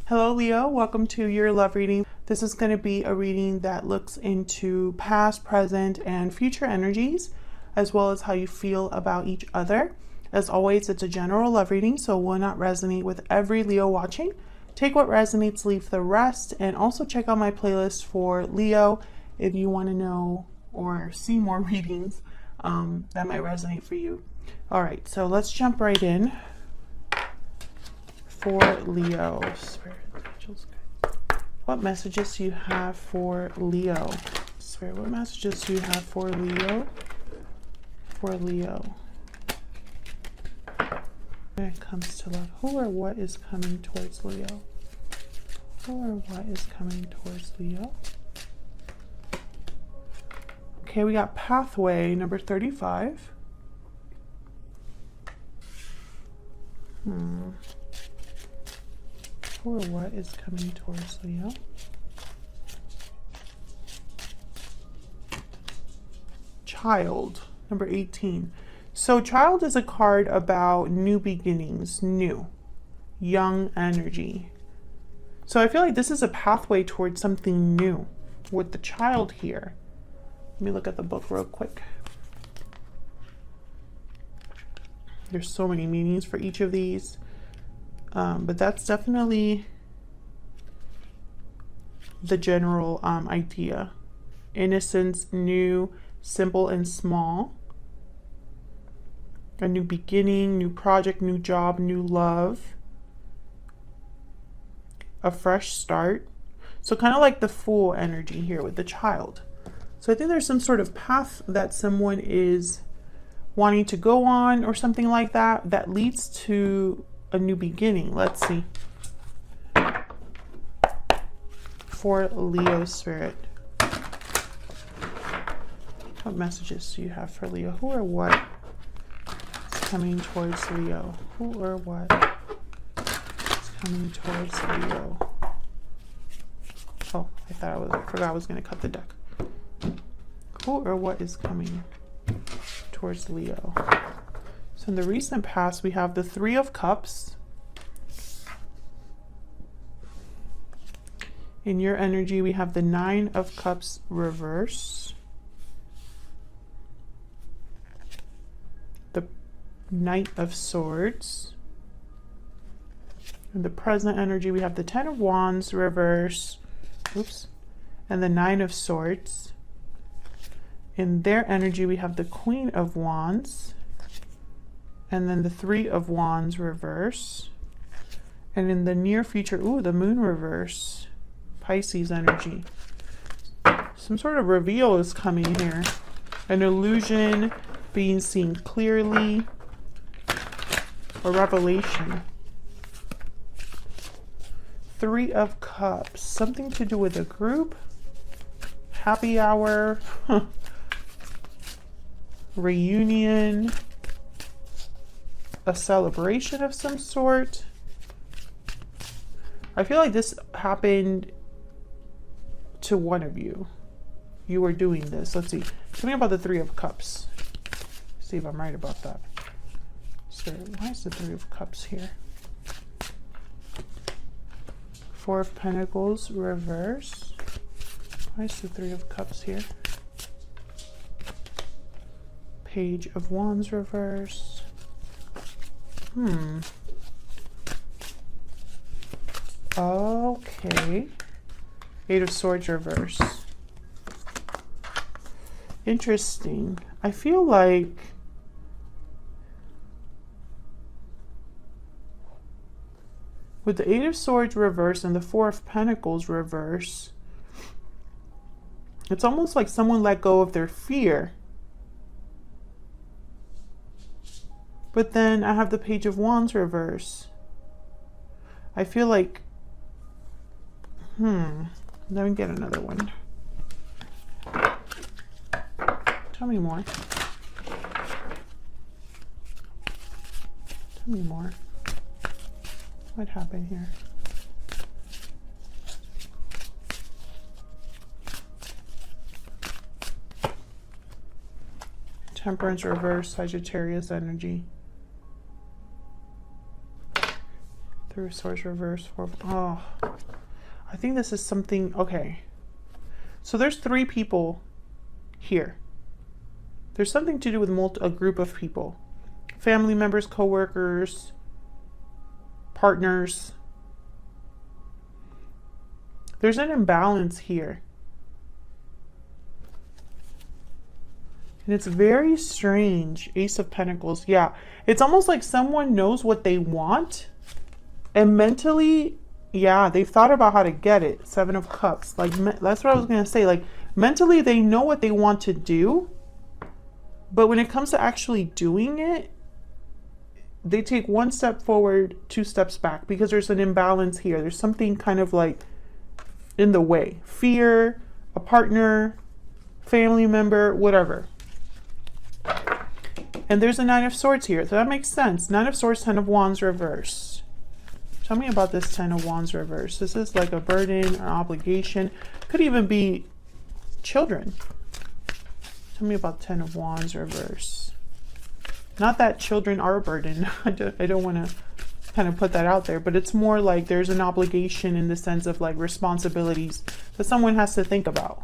Hello Leo, welcome to your love reading. This is going to be a reading that looks into past, present, and future energies, as well as how you feel about each other. As always, it's a general love reading, so it will not resonate with every Leo watching. Take what resonates, leave the rest, and also check out my playlist for Leo if you want to know or see more readings that might resonate for you. All right, so let's jump right in. For Leo, Spirit, angels, what messages do you have for Leo? Spirit, what messages do you have for Leo? For Leo. When it comes to love, who or what is coming towards Leo? Who or what is coming towards Leo? Okay, we got pathway number 35. Who or what is coming towards Leo? Child, number 18. So child is a card about new beginnings, new, young energy. So I feel like this is a pathway towards something new with the child here. Let me look at the book real quick. There's so many meanings for each of these. But that's definitely the general idea. Innocence, new, simple and small. A new beginning, new project, new job, new love. A fresh start. So kind of like the Fool energy here with the child. So I think there's some sort of path that someone is wanting to go on or something like that that leads to a new beginning. Let's see. For Leo spirit, what messages do you have for Leo? Who or what is coming towards Leo? Who or what is coming towards Leo? Oh, I forgot I was going to cut the deck. Who or what is coming towards Leo? So in the recent past, we have the Three of Cups. In your energy, we have the Nine of Cups reverse. The Knight of Swords. In the present energy, we have the Ten of Wands reverse. Oops. And the Nine of Swords. In their energy, we have the Queen of Wands. And then the Three of Wands reverse. And in the near future, the Moon reverse. Pisces energy. Some sort of reveal is coming here. An illusion being seen clearly. A revelation. Three of Cups. Something to do with a group. Happy hour. Reunion. A celebration of some sort. I feel like this happened to one of you. You were doing this. Let's see. Tell me about the Three of Cups. See if I'm right about that. So why is the Three of Cups here? Four of Pentacles reverse. Why is the Three of Cups here? Page of Wands reverse. Okay. Eight of Swords reverse. Interesting. I feel like with the Eight of Swords reverse and the Four of Pentacles reverse, it's almost like someone let go of their fear. But then I have the Page of Wands reverse. I feel like, let me get another one. Tell me more. Tell me more. What happened here? Temperance reverse, Sagittarius energy. Three of Swords reverse. Oh, I think this is something. Okay, so there's three people here. There's something to do with a group of people, family members, co-workers, partners. There's an imbalance here. And it's very strange. Ace of Pentacles. Yeah, it's almost like someone knows what they want, and mentally, yeah, they've thought about how to get it. Seven of Cups. Like, that's what I was going to say. Like, mentally, they know what they want to do, but when it comes to actually doing it, they take one step forward, two steps back, because there's an imbalance here. There's something kind of like in the way. Fear, a partner, family member, whatever. And there's a Nine of Swords here, so that makes sense. Nine of Swords, Ten of Wands reverse. Tell me about this Ten of Wands reverse. This is like a burden, an obligation. Could even be children. Tell me about Ten of Wands reverse. Not that children are a burden. I don't want to kind of put that out there, but it's more like there's an obligation in the sense of like responsibilities that someone has to think about.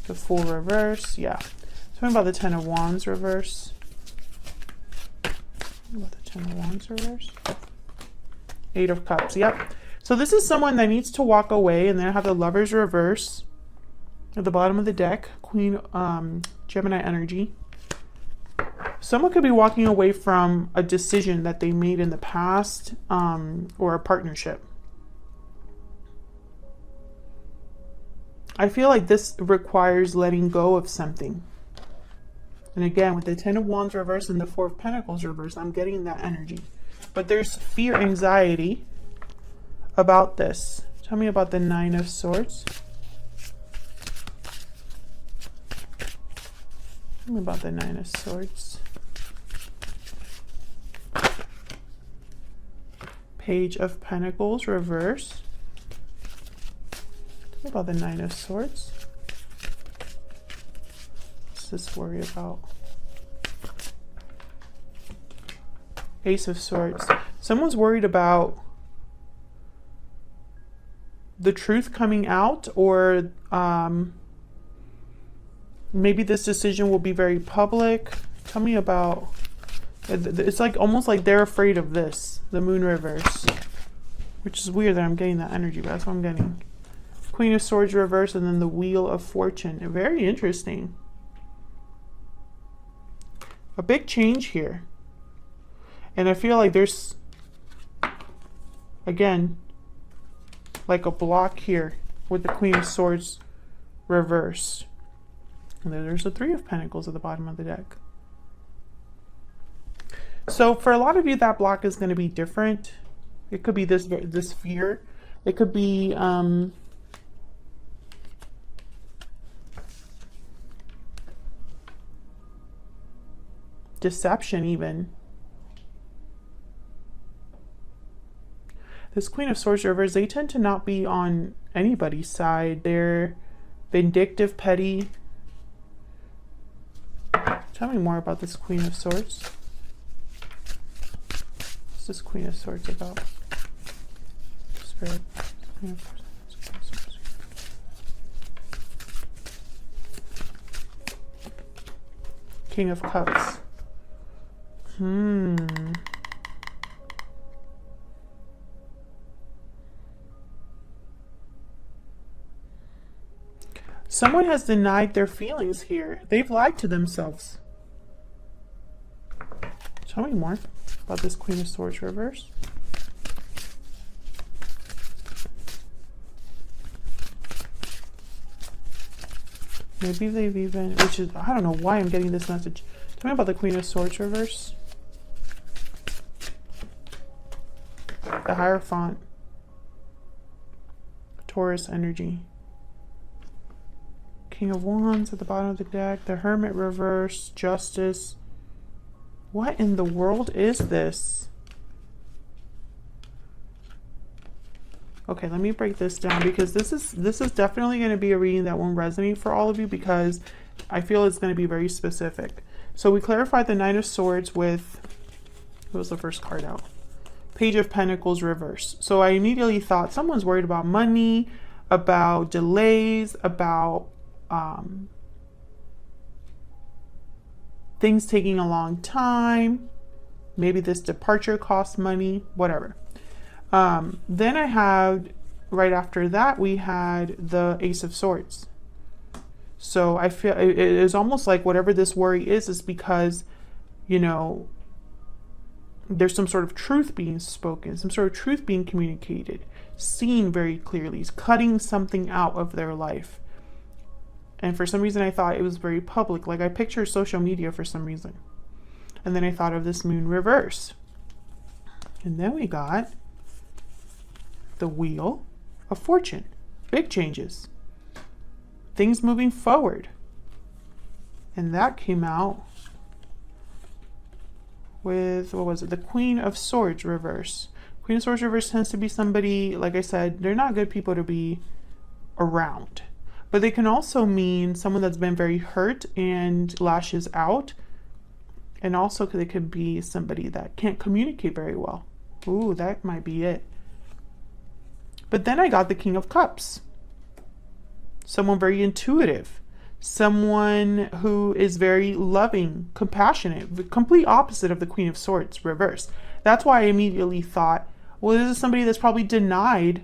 The Fool reverse, yeah. Tell me about the Ten of Wands reverse. About the Ten of Wands reverse. Eight of Cups, yep. So this is someone that needs to walk away, and then I have the Lovers reverse at the bottom of the deck. Queen, Gemini energy. Someone could be walking away from a decision that they made in the past, or a partnership. I feel like this requires letting go of something. And again, with the Ten of Wands reverse and the Four of Pentacles reverse, I'm getting that energy. But there's fear, anxiety about this. Tell me about the Nine of Swords. Tell me about the Nine of Swords. Page of Pentacles reverse. Tell me about the Nine of Swords. What's this worry about? Ace of Swords. Someone's worried about the truth coming out, or maybe this decision will be very public. Tell me about, it's like almost like they're afraid of this, the Moon reverse, which is weird that I'm getting that energy, but that's what I'm getting. Queen of Swords reverse, and then the Wheel of Fortune. Very interesting. A big change here. And I feel like there's, again, like a block here with the Queen of Swords reverse. And then there's the Three of Pentacles at the bottom of the deck. So for a lot of you, that block is going to be different. It could be this fear. It could be deception even. This Queen of Swords reverse, they tend to not be on anybody's side. They're vindictive, petty. Tell me more about this Queen of Swords. What's this Queen of Swords about? Spirit. Queen of Swords. King of Cups. Someone has denied their feelings here. They've lied to themselves. Tell me more about this Queen of Swords reverse. Maybe they've even, which is, I don't know why I'm getting this message. Tell me about the Queen of Swords reverse. The Hierophant. Taurus energy. King of Wands at the bottom of the deck. The Hermit reverse. Justice. What in the world is this? Okay, let me break this down, because this is definitely going to be a reading that won't resonate for all of you, because I feel it's going to be very specific. So we clarified the Nine of Swords with, what was the first card out? Page of Pentacles reverse. So I immediately thought someone's worried about money, about delays, about things taking a long time. Maybe this departure costs money, whatever. Then I had, right after that, we had the Ace of Swords. So I feel it is almost like whatever this worry is because, you know, there's some sort of truth being spoken, some sort of truth being communicated, seen very clearly, cutting something out of their life. And for some reason, I thought it was very public. Like I picture social media for some reason. And then I thought of this moon reverse. And then we got the Wheel of Fortune. Big changes. Things moving forward. And that came out with, what was it? The Queen of Swords reverse. Queen of Swords reverse tends to be somebody, like I said, they're not good people to be around. But they can also mean someone that's been very hurt and lashes out. And also they could be somebody that can't communicate very well. Ooh, that might be it. But then I got the King of Cups. Someone very intuitive. Someone who is very loving, compassionate, the complete opposite of the Queen of Swords reverse. That's why I immediately thought, well, this is somebody that's probably denied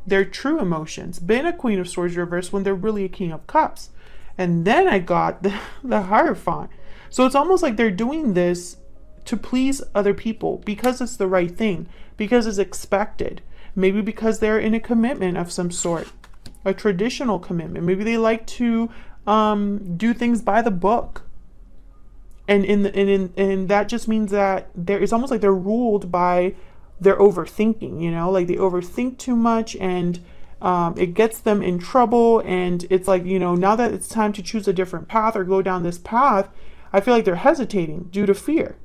their true emotions, been a Queen of Swords reverse when they're really a King of Cups. And then I got the Hierophant. So it's almost like they're doing this to please other people because it's the right thing, because it's expected, maybe because they're in a commitment of some sort, a traditional commitment. Maybe they like to do things by the book. And that just means that it's almost like they're ruled by their overthinking, you know, like they overthink too much and it gets them in trouble. And it's like, you know, now that it's time to choose a different path or go down this path, I feel like they're hesitating due to fear.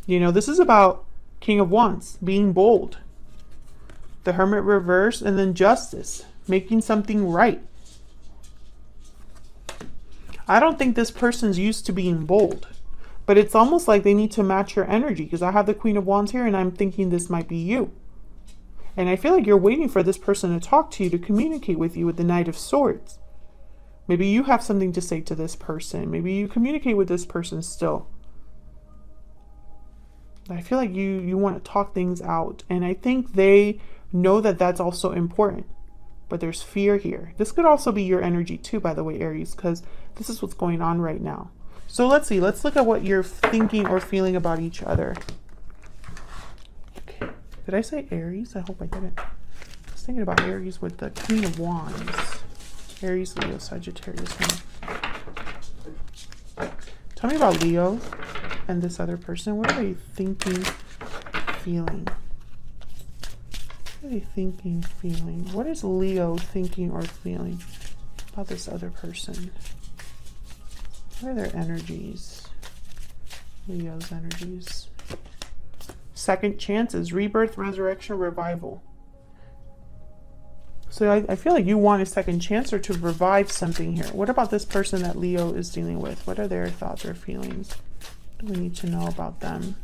You know, this is about King of Wands, being bold. The Hermit reverse, and then Justice, making something right. I don't think this person's used to being bold, but it's almost like they need to match your energy because I have the Queen of Wands here and I'm thinking this might be you. And I feel like you're waiting for this person to talk to you, to communicate with you with the Knight of Swords. Maybe you have something to say to this person. Maybe you communicate with this person still. I feel like you want to talk things out. And I think they know that that's also important. But there's fear here. This could also be your energy too, by the way, Aries, because this is what's going on right now. So let's see. Let's look at what you're thinking or feeling about each other. Okay. Did I say Aries? I hope I didn't. I was thinking about Aries with the Queen of Wands. Aries, Leo, Sagittarius. Tell me about Leo and this other person. What are they thinking, feeling? What are they thinking, feeling? What is Leo thinking or feeling about this other person? What are their energies? Leo's energies. Second chances, rebirth, resurrection, revival. So I feel like you want a second chance or to revive something here. What about this person that Leo is dealing with? What are their thoughts or feelings? What do we need to know about them?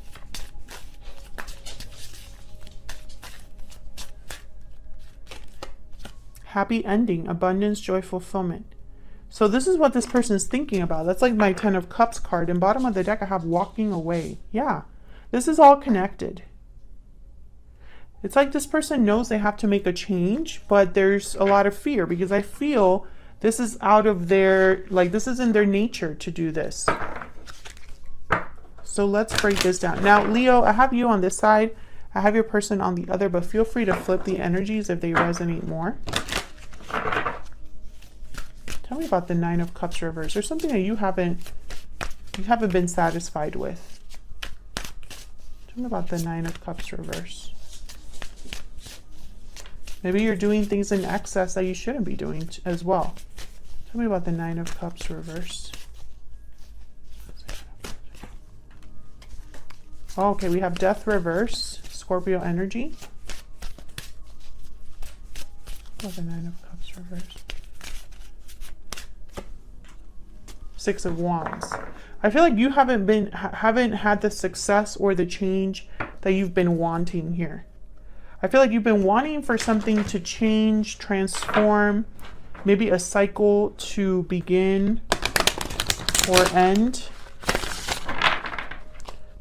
Happy ending, abundance, joy, fulfillment. So this is what this person is thinking about. That's like my 10 of Cups card. And bottom of the deck, I have walking away. Yeah, this is all connected. It's like this person knows they have to make a change, but there's a lot of fear because I feel this is out of their, like this is in their nature to do this. So let's break this down. Now, Leo, I have you on this side. I have your person on the other, but feel free to flip the energies if they resonate more. Tell me about the 9 of Cups reverse. There's something that you haven't been satisfied with. Tell me about the 9 of Cups reverse. Maybe you're doing things in excess that you shouldn't be doing as well. Tell me about the 9 of Cups reverse. Oh, okay, we have Death reverse, Scorpio energy. Oh, the 9 of Cups reverse. 6 of Wands. I feel like you haven't had the success or the change that you've been wanting here. I feel like you've been wanting for something to change, transform, maybe a cycle to begin or end.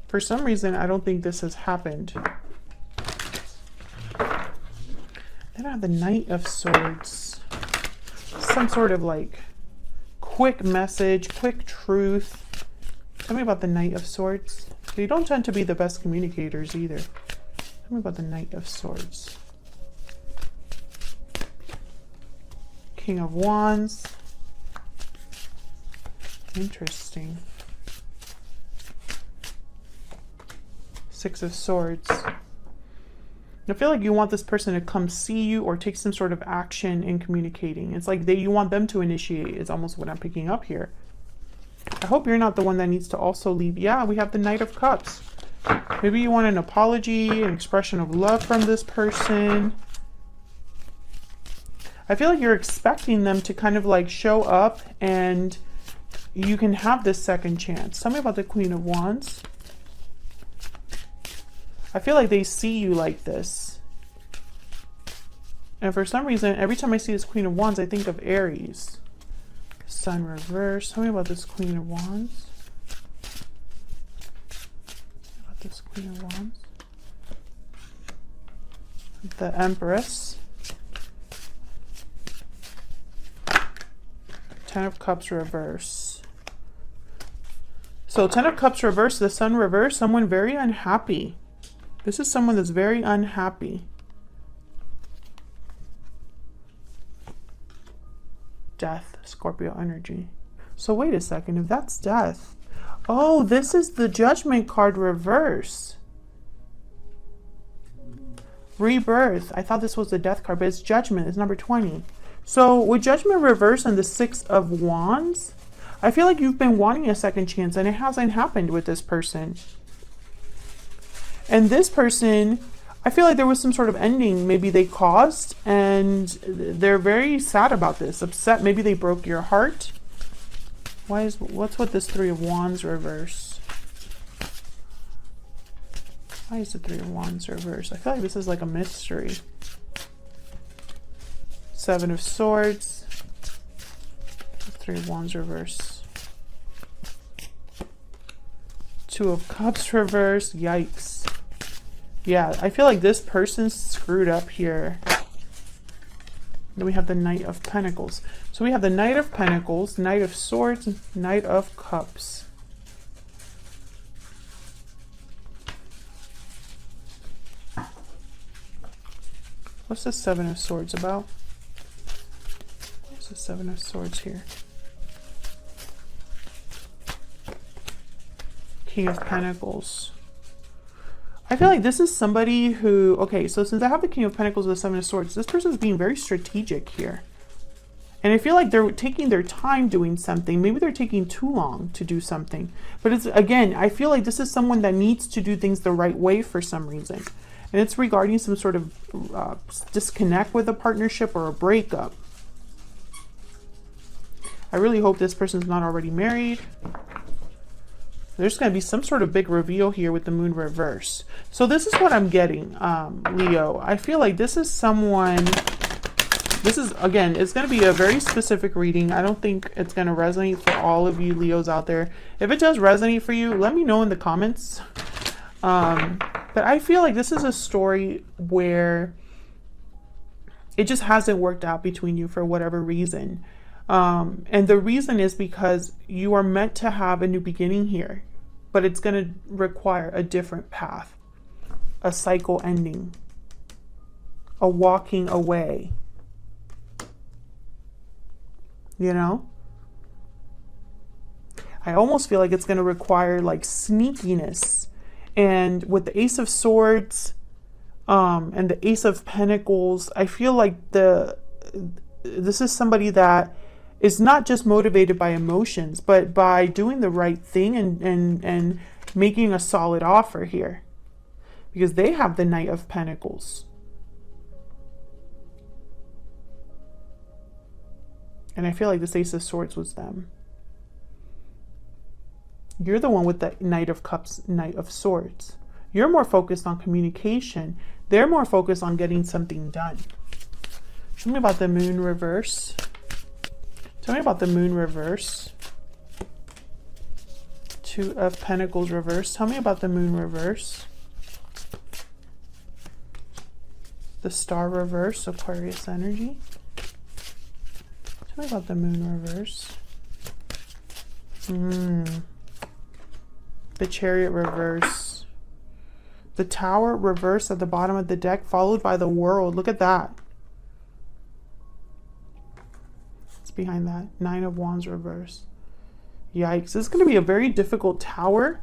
For some reason, I don't think this has happened. Then I have the Knight of Swords. Some sort of like quick message, quick truth. Tell me about the Knight of Swords. They don't tend to be the best communicators either. Tell me about the Knight of Swords. King of Wands. Interesting. Six of Swords. I feel like you want this person to come see you or take some sort of action in communicating. It's like you want them to initiate. It's almost what I'm picking up here. I hope you're not the one that needs to also leave. Yeah, we have the Knight of Cups. Maybe you want an apology, an expression of love from this person. I feel like you're expecting them to kind of like show up and you can have this second chance. Tell me about the Queen of Wands. I feel like they see you like this. And for some reason, every time I see this Queen of Wands, I think of Aries. Sun reverse. Tell me about this Queen of Wands. About this Queen of Wands. The Empress. Ten of Cups reverse. So 10 of Cups reverse, the Sun reverse, someone very unhappy. This is someone that's very unhappy. Death, Scorpio energy. So wait a second, if that's death. Oh, this is the Judgment card reverse. Rebirth. I thought this was the Death card, but it's Judgment. It's number 20. So with Judgment reverse and the Six of Wands, I feel like you've been wanting a second chance and it hasn't happened with this person. And this person, I feel like there was some sort of ending maybe they caused and they're very sad about this, upset. Maybe they broke your heart. What's with this Three of Wands reverse? Why is the Three of Wands reverse? I feel like this is like a mystery. Seven of Swords. Three of Wands reverse. Two of Cups reverse. Yikes. Yeah, I feel like this person's screwed up here. Then we have the Knight of Pentacles. So we have the Knight of Pentacles, Knight of Swords, Knight of Cups. What's the Seven of Swords about? What's the Seven of Swords here? King of Pentacles. I feel like this is somebody who, okay, so since I have the King of Pentacles with the Seven of Swords, this person is being very strategic here. And I feel like they're taking their time doing something. Maybe they're taking too long to do something. But it's, again, I feel like this is someone that needs to do things the right way for some reason. And it's regarding some sort of disconnect with a partnership or a breakup. I really hope this person's not already married. There's going to be some sort of big reveal here with the Moon reverse. So this is what I'm getting, Leo. I feel like this is someone, this is, again, it's going to be a very specific reading. I don't think it's going to resonate for all of you Leos out there. If it does resonate for you, let me know in the comments. But I feel like this is a story where it just hasn't worked out between you for whatever reason. And the reason is because you are meant to have a new beginning here, but it's going to require a different path, a cycle ending, a walking away, you know? I almost feel like it's going to require like sneakiness. And with the Ace of Swords, and the Ace of Pentacles, I feel like this is somebody that is not just motivated by emotions, but by doing the right thing and making a solid offer here. Because they have the Knight of Pentacles. And I feel like this Ace of Swords was them. You're the one with the Knight of Cups, Knight of Swords. You're more focused on communication. They're more focused on getting something done. Tell me about the Moon reverse. Tell me about the Moon reverse. Two of Pentacles reverse. Tell me about the Moon reverse. The Star reverse, Aquarius energy. Tell me about the Moon reverse. The Chariot reverse. The Tower reverse at the bottom of the deck, followed by the World. Look at that. What's behind that? Nine of Wands reverse. Yikes. This is going to be a very difficult Tower.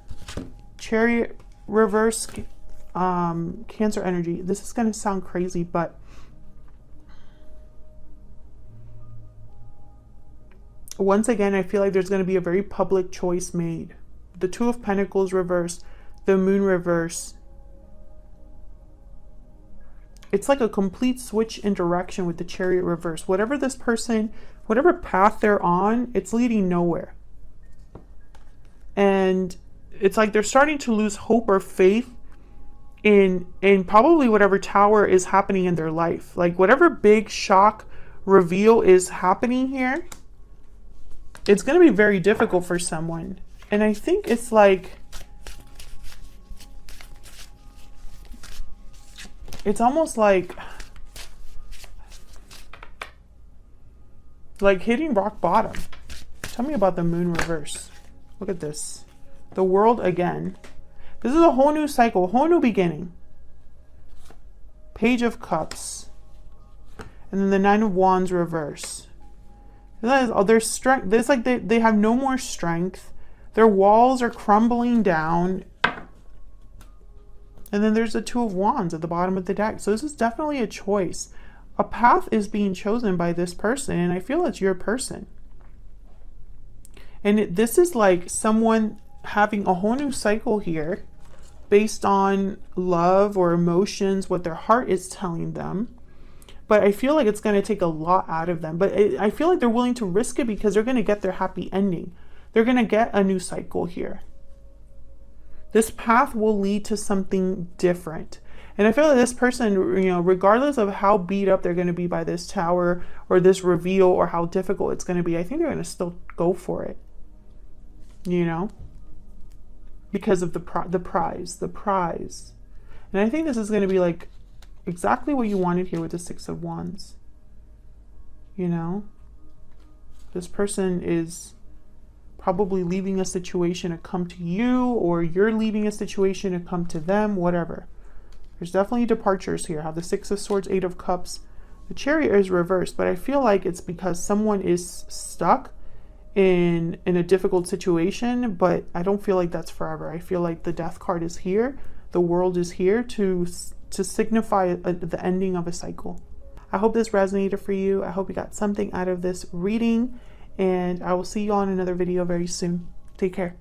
Chariot reverse, Cancer energy. This is going to sound crazy, but once again, I feel like there's going to be a very public choice made. The Two of Pentacles reverse, the Moon reverse. It's like a complete switch in direction with the Chariot reverse. Whatever this person, whatever path they're on, it's leading nowhere. And it's like they're starting to lose hope or faith in probably whatever Tower is happening in their life. Like whatever big shock reveal is happening here, it's going to be very difficult for someone. And I think it's like, it's almost like hitting rock bottom. Tell me about the Moon reverse. Look at this. The World again. This is a whole new cycle, a whole new beginning. Page of Cups. And then the Nine of Wands reverse. Their strength, it's like they have no more strength. Their walls are crumbling down. And then there's the Two of Wands at the bottom of the deck. So this is definitely a choice. A path is being chosen by this person, and I feel it's your person. And this is like someone having a whole new cycle here based on love or emotions, what their heart is telling them. But I feel like it's going to take a lot out of them. But I feel like they're willing to risk it because they're going to get their happy ending. They're going to get a new cycle here. This path will lead to something different. And I feel like this person, regardless of how beat up they're going to be by this Tower or this reveal or how difficult it's going to be, I think they're going to still go for it. Because of the prize. And I think this is going to be like exactly what you wanted here with the Six of Wands. This person is probably leaving a situation to come to you, or you're leaving a situation to come to them, whatever. There's definitely departures here. Have the Six of Swords, Eight of Cups. The Chariot is reversed, but I feel like it's because someone is stuck in a difficult situation, but I don't feel like that's forever. I feel like the Death card is here. The World is here to signify the ending of a cycle. I hope this resonated for you. I hope you got something out of this reading, and I will see you on another video very soon. Take care.